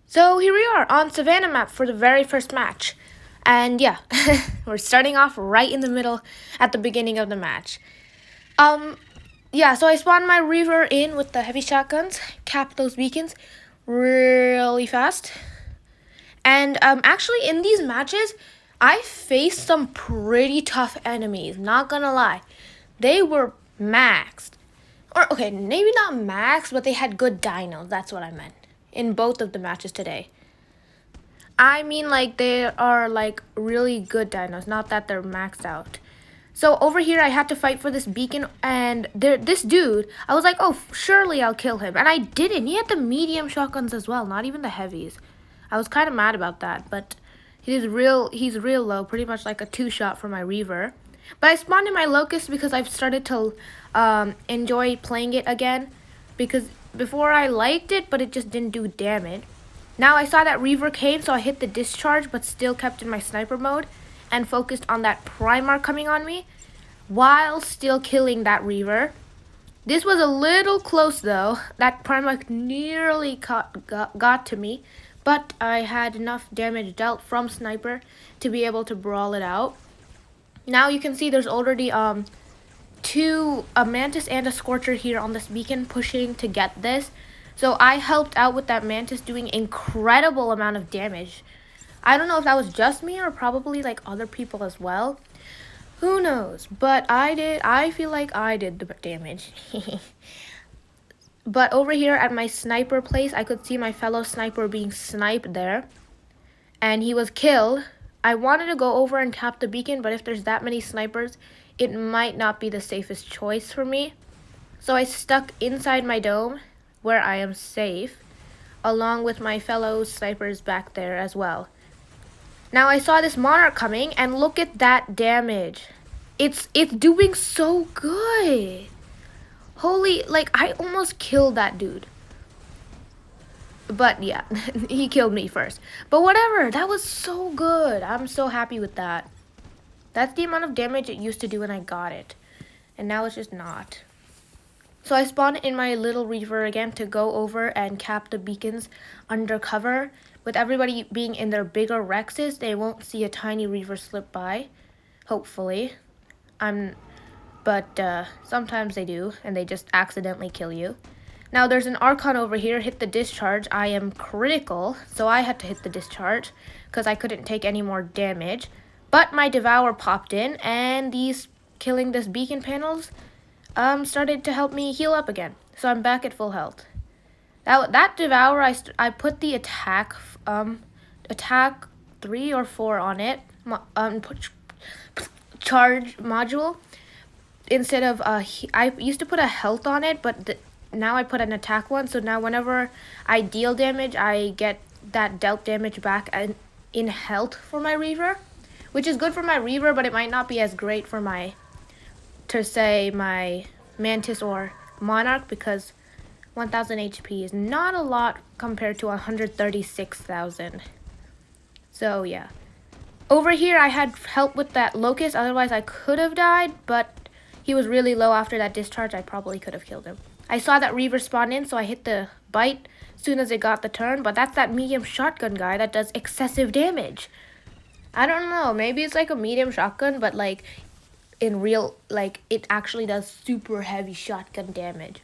So here we are on Savannah map for the very first match. And yeah, we're starting off right in the middle at the beginning of the match. Yeah, so I spawned my Reaver in with the heavy shotguns, capped those beacons really fast. And actually in these matches, I faced some pretty tough enemies, not gonna lie. They were maxed. Or okay, maybe not maxed, but they had good dinos, that's what I meant. In both of the matches today. I mean, like, they are, like, really good dinos, not that they're maxed out. So over here, I had to fight for this beacon, and this dude, I was like, oh, surely I'll kill him. And I didn't. He had the medium shotguns as well, not even the heavies. I was kind of mad about that, but he's real low, pretty much like a two-shot for my Reaver. But I spawned in my Locust because I've started to enjoy playing it again, because before I liked it, but it just didn't do damage. Now I saw that Reaver came, so I hit the discharge, but still kept in my sniper mode and focused on that Primarch coming on me while still killing that Reaver. This was a little close though. That Primarch nearly got to me, but I had enough damage dealt from sniper to be able to brawl it out. Now you can see there's already a Mantis and a Scorcher here on this beacon pushing to get this. So I helped out with that Mantis doing incredible amount of damage. I don't know if that was just me or probably like other people as well. Who knows? But I feel like I did the damage. But over here at my sniper place, I could see my fellow sniper being sniped there. And he was killed. I wanted to go over and cap the beacon, but if there's that many snipers, it might not be the safest choice for me. So I stuck inside my dome, where I am safe, along with my fellow snipers back there as well. Now I saw this Monarch coming, and look at that damage. It's doing so good. Holy, like, I almost killed that dude. But yeah, he killed me first. But whatever, that was so good. I'm so happy with that. That's the amount of damage it used to do when I got it. And now it's just not. So I spawned in my little Reaver again to go over and cap the beacons undercover. With everybody being in their bigger Rexes, they won't see a tiny Reaver slip by. Hopefully. But sometimes they do, and they just accidentally kill you. Now there's an Archon over here, hit the discharge. I am critical, so I had to hit the discharge because I couldn't take any more damage. But my Devour popped in, and these killing this beacon panels started to help me heal up again. So I'm back at full health. That Devour, I put the attack 3 or 4 on it, charge module. Instead of, I used to put a health on it, but now I put an attack one. So now whenever I deal damage, I get that dealt damage back in health for my Reaver, which is good for my Reaver, but it might not be as great for my Mantis or Monarch, because 1000 HP is not a lot compared to 136,000. So yeah. Over here I had help with that Locust, otherwise I could have died, but he was really low after that discharge. I probably could have killed him. I saw that Reaver spawn in, so I hit the bite as soon as it got the turn, but that's that medium shotgun guy that does excessive damage. I don't know, maybe it's like a medium shotgun, but like in real, like it actually does super heavy shotgun damage.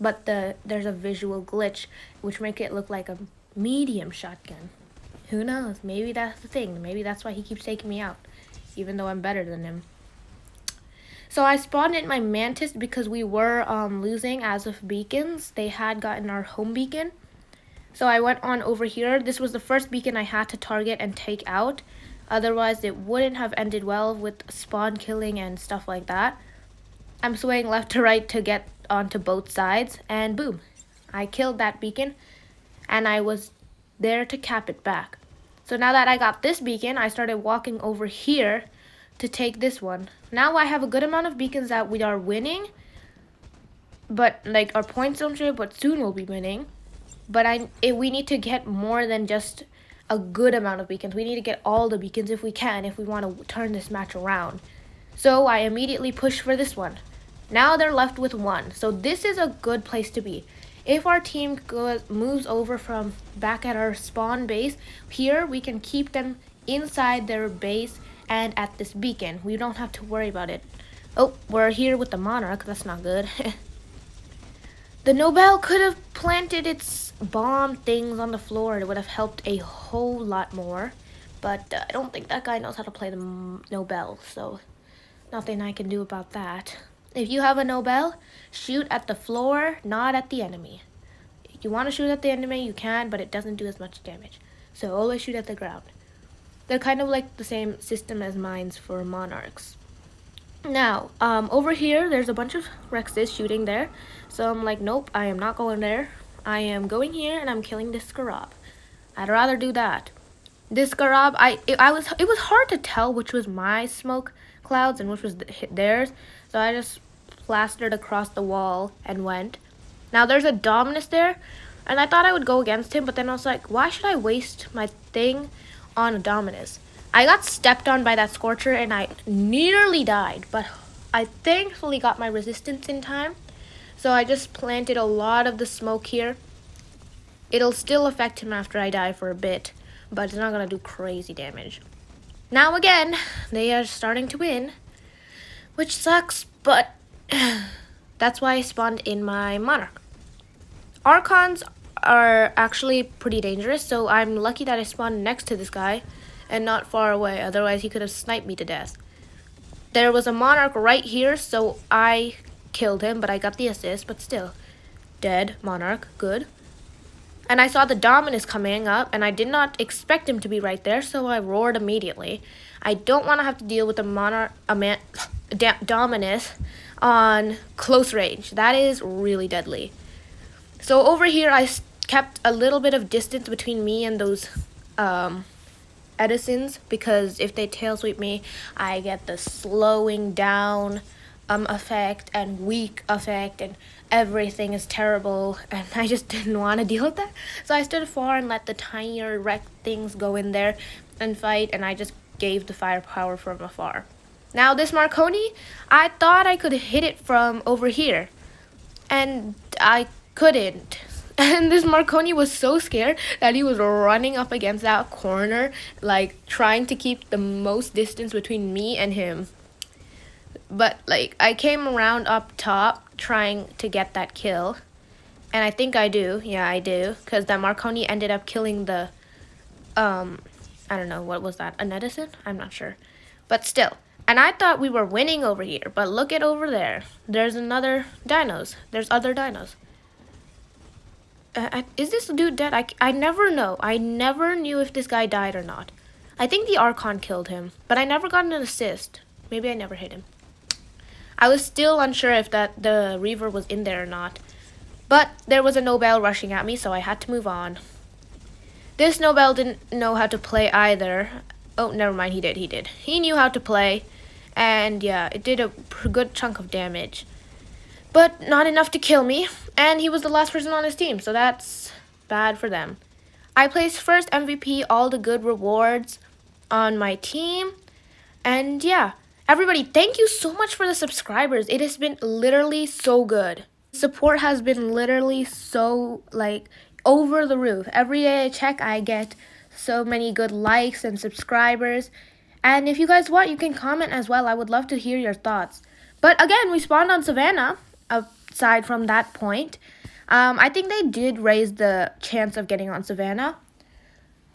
But there's a visual glitch which make it look like a medium shotgun. Who knows? Maybe that's the thing. Maybe that's why he keeps taking me out, even though I'm better than him. So I spawned in my Mantis because we were losing as of beacons. They had gotten our home beacon. So I went on over here. This was the first beacon I had to target and take out. Otherwise, it wouldn't have ended well with spawn killing and stuff like that. I'm swaying left to right to get onto both sides. And boom, I killed that beacon. And I was there to cap it back. So now that I got this beacon, I started walking over here to take this one. Now I have a good amount of beacons that we are winning, but like our points don't show, but soon we'll be winning. But we need to get more than just a good amount of beacons. We need to get all the beacons if we can, if we want to turn this match around. So I immediately pushed for this one. Now they're left with 1. So this is a good place to be. If our team moves over from back at our spawn base, here we can keep them inside their base and at this beacon. We don't have to worry about it. Oh, we're here with the Monarch. That's not good. The Nobel could have planted its bomb things on the floor. It would have helped a whole lot more. But I don't think that guy knows how to play the Nobel, so nothing I can do about that. If you have a Nobel, shoot at the floor, not at the enemy. If you want to shoot at the enemy, you can, but it doesn't do as much damage. So always shoot at the ground. They're kind of like the same system as mines for Monarchs. Now, over here, there's a bunch of Rexes shooting there. So I'm like, nope, I am not going there. I am going here and I'm killing this Squadl. I'd rather do that. This Squadl, it was hard to tell which was my smoke clouds and which was theirs. So I just plastered across the wall and went. Now there's a Dominus there, and I thought I would go against him, but then I was like, why should I waste my thing on a Dominus? I got stepped on by that Scorcher and I nearly died, but I thankfully got my resistance in time. So I just planted a lot of the smoke here. It'll still affect him after I die for a bit, but it's not gonna do crazy damage. Now again, they are starting to win, which sucks, but that's why I spawned in my Monarch. Archons are actually pretty dangerous, so I'm lucky that I spawned next to this guy and not far away, otherwise he could have sniped me to death. There was a Monarch right here, so I killed him, but I got the assist, but still. Dead Monarch, good. And I saw the Dominus coming up, and I did not expect him to be right there, so I roared immediately. I don't want to have to deal with the Dominus on close range. That is really deadly. So over here, I kept a little bit of distance between me and those Edisons, because if they tail sweep me, I get the slowing down effect and weak effect, and everything is terrible, and I just didn't want to deal with that. So I stood far and let the tinier wreck things go in there and fight, and I just gave the firepower from afar. Now this Marconi, I thought I could hit it from over here, and I couldn't. And this Marconi was so scared that he was running up against that corner, like trying to keep the most distance between me and him. But like I came around up top trying to get that kill, and I think I do. Yeah, I do, because that Marconi ended up killing the I don't know, what was that, an Edison? I'm not sure, but still. And I thought we were winning over here, but look at over there. There's another dinos. There's other dinos. Is this dude dead? I never know. I never knew if this guy died or not. I think the Archon killed him, but I never got an assist. Maybe I never hit him. I was still unsure if the Reaver was in there or not. But there was a Nobel rushing at me, so I had to move on. This Nobel didn't know how to play either. Oh, never mind, he did. He knew how to play, and yeah, it did a good chunk of damage. But not enough to kill me, and he was the last person on his team, so that's bad for them. I placed first MVP, all the good rewards on my team, and yeah. Everybody, thank you so much for the subscribers. It has been literally so good. Support has been literally so, like, over the roof. Every day I check, I get so many good likes and subscribers. And if you guys want, you can comment as well. I would love to hear your thoughts. But again, we spawned on Savannah, aside from that point. I think they did raise the chance of getting on Savannah.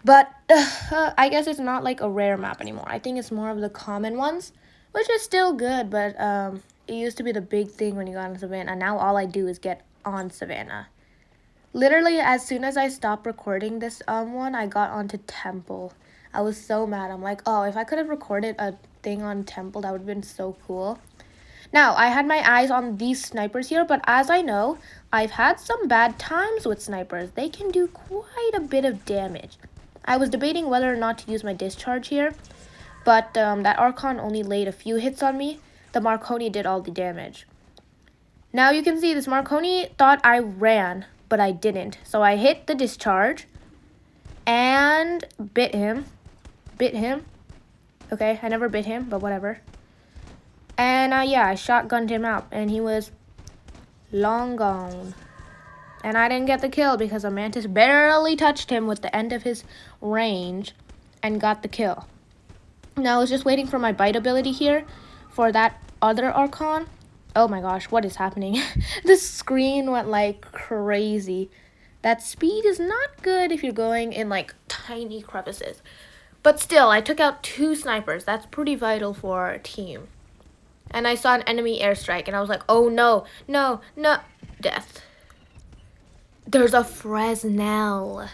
But I guess it's not like a rare map anymore. I think it's more of the common ones, which is still good, but it used to be the big thing when you got on Savannah. Now all I do is get on Savannah. Literally, as soon as I stopped recording this one, I got onto Temple. I was so mad. I'm like, oh, if I could have recorded a thing on Temple, that would have been so cool. Now, I had my eyes on these snipers here, but as I know, I've had some bad times with snipers. They can do quite a bit of damage. I was debating whether or not to use my discharge here, but that Archon only laid a few hits on me. The Marconi did all the damage. Now you can see this Marconi thought I ran, but I didn't. So I hit the discharge and bit him. Okay, I never bit him, but whatever. And yeah, I shotgunned him out, and he was long gone. And I didn't get the kill because a mantis barely touched him with the end of his range and got the kill. Now I was just waiting for my bite ability here for that other Archon. Oh my gosh, what is happening? The screen went like crazy. That speed is not good if you're going in like tiny crevices. But still, I took out 2 snipers. That's pretty vital for our team. And I saw an enemy airstrike and I was like, oh no, no, no, death. There's a Fresnel.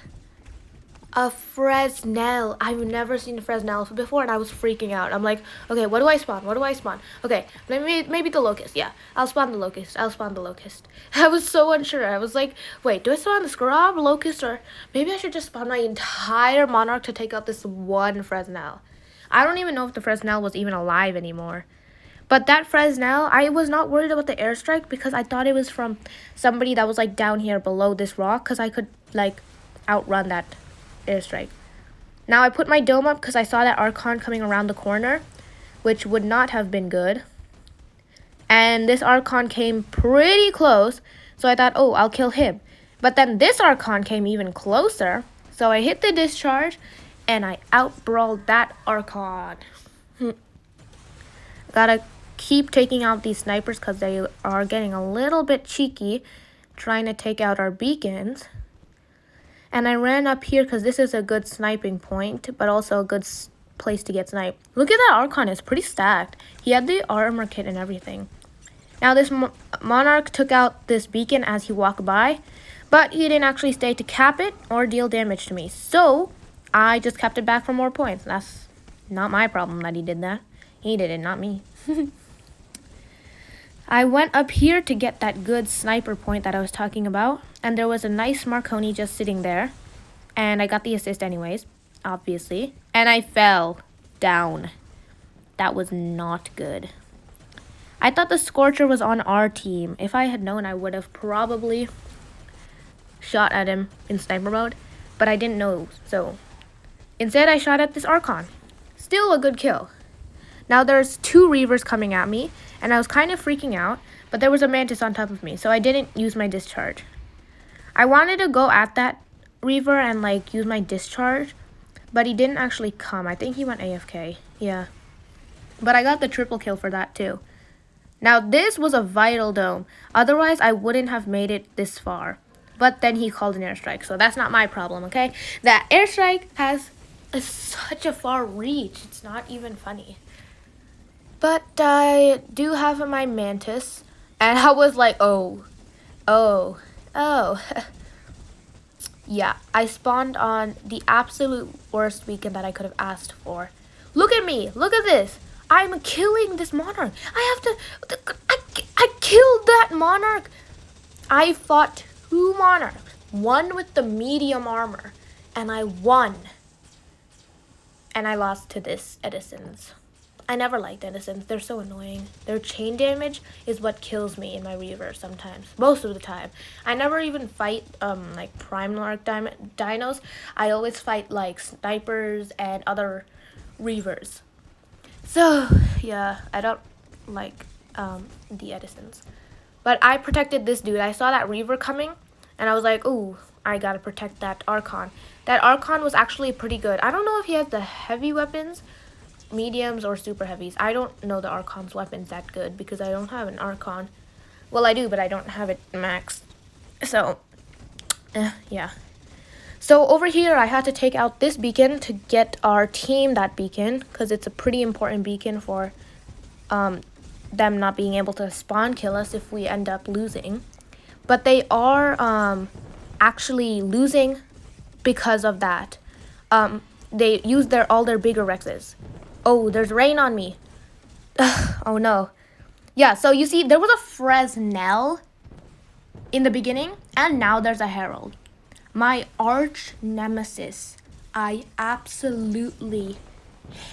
A Fresnel. I've never seen a Fresnel before and I was freaking out. I'm like, okay, what do I spawn? What do I spawn? Okay, maybe the locust. Yeah, I'll spawn the locust. I'll spawn the locust. I was so unsure. I was like, wait, do I spawn the Squadl, locust, or maybe I should just spawn my entire monarch to take out this one Fresnel. I don't even know if the Fresnel was even alive anymore. But that Fresnel, I was not worried about the airstrike because I thought it was from somebody that was like down here below this rock because I could like outrun that airstrike. Now I put my dome up because I saw that Archon coming around the corner, which would not have been good. And this Archon came pretty close, so I thought, oh, I'll kill him. But then this Archon came even closer, so I hit the discharge and I outbrawled that Archon. Gotta keep taking out these snipers because they are getting a little bit cheeky trying to take out our beacons. And I ran up here because this is a good sniping point, but also a good place to get sniped. Look at that Archon, it's pretty stacked. He had the armor kit and everything. Now this Monarch took out this beacon as he walked by, but he didn't actually stay to cap it or deal damage to me. So I just kept it back for more points. That's not my problem that he did that. He did it, not me. I went up here to get that good sniper point that I was talking about. And there was a nice Marconi just sitting there. And I got the assist anyways, obviously. And I fell down. That was not good. I thought the Scorcher was on our team. If I had known, I would have probably shot at him in sniper mode. But I didn't know, so instead I shot at this Archon. Still a good kill. Now there's 2 Reavers coming at me, and I was kind of freaking out, but there was a Mantis on top of me, so I didn't use my discharge. I wanted to go at that Reaver and like use my discharge, but he didn't actually come. I think he went AFK, yeah. But I got the triple kill for that too. Now this was a vital dome, otherwise I wouldn't have made it this far. But then he called an airstrike, so that's not my problem, okay? That airstrike has such a far reach, it's not even funny. But I do have my Mantis, and I was like, oh. Yeah, I spawned on the absolute worst weekend that I could have asked for. Look at me, look at this. I'm killing this Monarch. I killed that Monarch. I fought 2 Monarchs, one with the medium armor, and I won. And I lost to this Edison's. I never liked Edison's. They're so annoying. Their chain damage is what kills me in my Reaver sometimes. Most of the time. I never even fight like Prime Monarch dinos. I always fight like snipers and other Reavers. So, yeah, I don't like the Edison's. But I protected this dude. I saw that Reaver coming, and I was like, ooh, I gotta protect that Archon. That Archon was actually pretty good. I don't know if he has the heavy weapons, mediums, or super heavies. I don't know the Archon's weapons that good because I don't have an Archon. Well, I do, but I don't have it maxed. So, yeah. So over here, I had to take out this beacon to get our team that beacon because it's a pretty important beacon for them not being able to spawn kill us if we end up losing. But they are actually losing because of that. They use all their bigger Rexes. Oh, there's rain on me. Oh no. Yeah, so you see, there was a Fresnel in the beginning, and now there's a Herald. My arch nemesis. I absolutely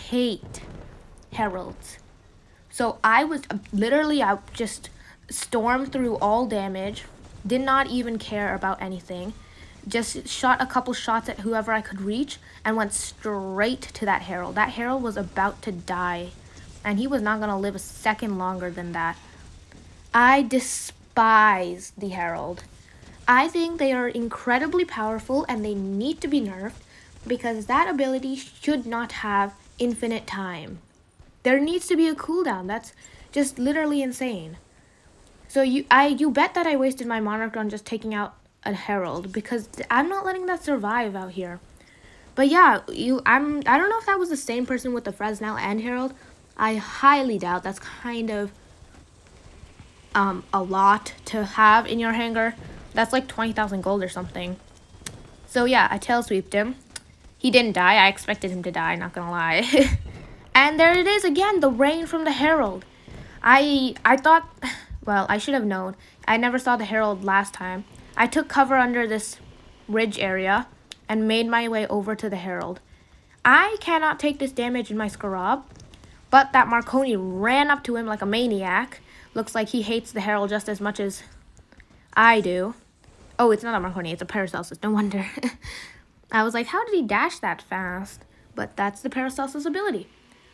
hate Heralds. So I just stormed through all damage, did not even care about anything, just shot a couple shots at whoever I could reach, and went straight to that Herald. That Herald was about to die, and he was not going to live a second longer than that. I despise the Herald. I think they are incredibly powerful and they need to be nerfed because that ability should not have infinite time. There needs to be a cooldown. That's just literally insane. So you bet that I wasted my Monarch on just taking out a Herald because I'm not letting that survive out here. But yeah, I don't know if that was the same person with the Fresnel and Herald. I highly doubt. That's kind of a lot to have in your hangar. That's like 20,000 gold or something. So yeah, I tail sweeped him. He didn't die. I expected him to die, not gonna lie. And there it is again, the rain from the Herald. I thought, well, I should have known. I never saw the Herald last time. I took cover under this ridge area and made my way over to the Herald. I cannot take this damage in my Squadl, but that Marconi ran up to him like a maniac. Looks like he hates the Herald just as much as I do. Oh, it's not a Marconi, it's a Paracelsus, no wonder. I was like, how did he dash that fast? But that's the Paracelsus ability.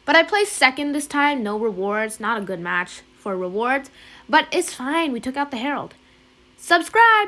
But I placed second this time, no rewards, not a good match for rewards. But it's fine, we took out the Herald. Subscribe!